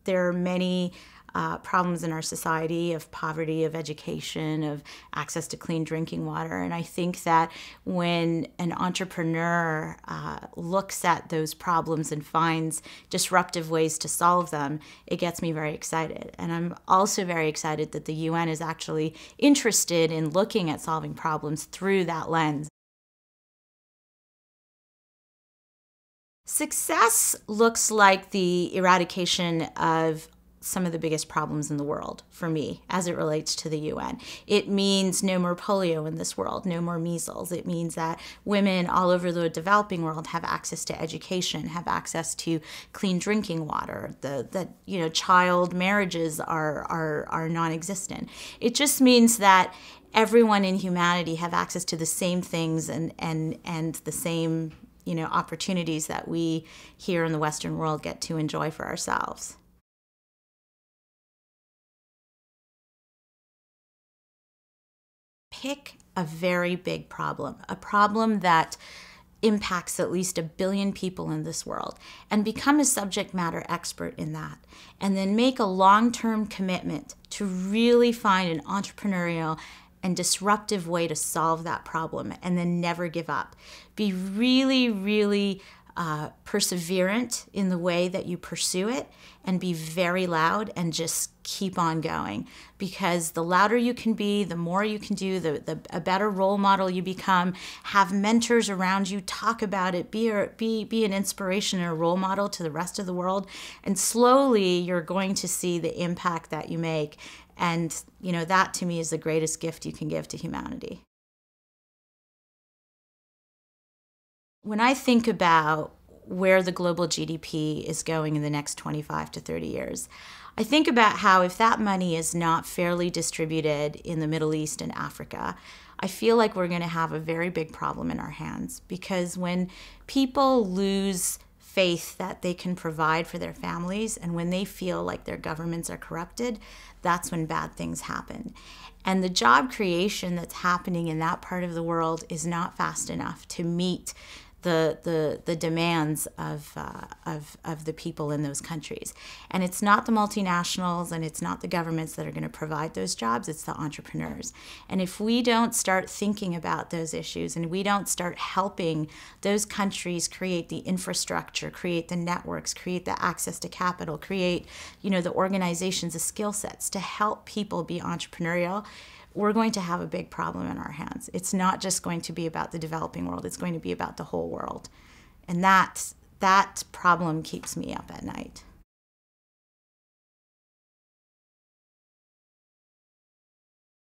There are many problems in our society of poverty, of education, of access to clean drinking water. And I think that when an entrepreneur looks at those problems and finds disruptive ways to solve them, it gets me very excited. And I'm also very excited that the UN is actually interested in looking at solving problems through that lens. Success looks like the eradication of some of the biggest problems in the world for me as it relates to the UN. It means no more polio in this world, no more measles. It means that women all over the developing world have access to education, have access to clean drinking water, that child marriages are non-existent. It just means that everyone in humanity have access to the same things and the same opportunities that we here in the Western world get to enjoy for ourselves. Pick a very big problem, a problem that impacts at least 1 billion people in this world, and become a subject matter expert in that. And then make a long-term commitment to really find an entrepreneurial and disruptive way to solve that problem, and then never give up. Be really, really perseverant in the way that you pursue it, and be very loud and just keep on going. Because the louder you can be, the more you can do, a better role model you become. Have mentors around you, talk about it, be an inspiration and a role model to the rest of the world, and slowly you're going to see the impact that you make. And that to me is the greatest gift you can give to humanity. When I think about where the global GDP is going in the next 25 to 30 years, I think about how if that money is not fairly distributed in the Middle East and Africa, I feel like we're going to have a very big problem in our hands. Because when people lose faith that they can provide for their families, and when they feel like their governments are corrupted, that's when bad things happen. And the job creation that's happening in that part of the world is not fast enough to meet the demands of the people in those countries. And it's not the multinationals and it's not the governments that are going to provide those jobs, it's the entrepreneurs. And if we don't start thinking about those issues, and we don't start helping those countries create the infrastructure, create the networks, create the access to capital, create the organizations, the skill sets to help people be entrepreneurial, we're going to have a big problem in our hands. It's not just going to be about the developing world, it's going to be about the whole world. And that problem keeps me up at night.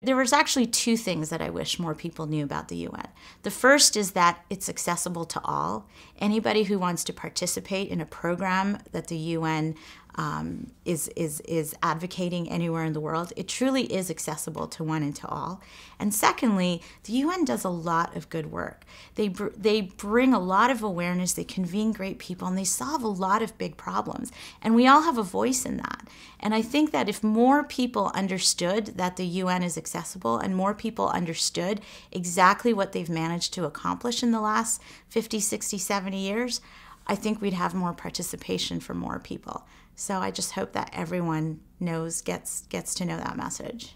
There was actually 2 things that I wish more people knew about the UN. The first is that it's accessible to all. Anybody who wants to participate in a program that the UN is advocating anywhere in the world, it truly is accessible to one and to all. And secondly, the UN does a lot of good work. They bring a lot of awareness, they convene great people, and they solve a lot of big problems. And we all have a voice in that. And I think that if more people understood that the UN is accessible, and more people understood exactly what they've managed to accomplish in the last 50, 60, 70 years, I think we'd have more participation for more people. So I just hope that everyone gets to know that message.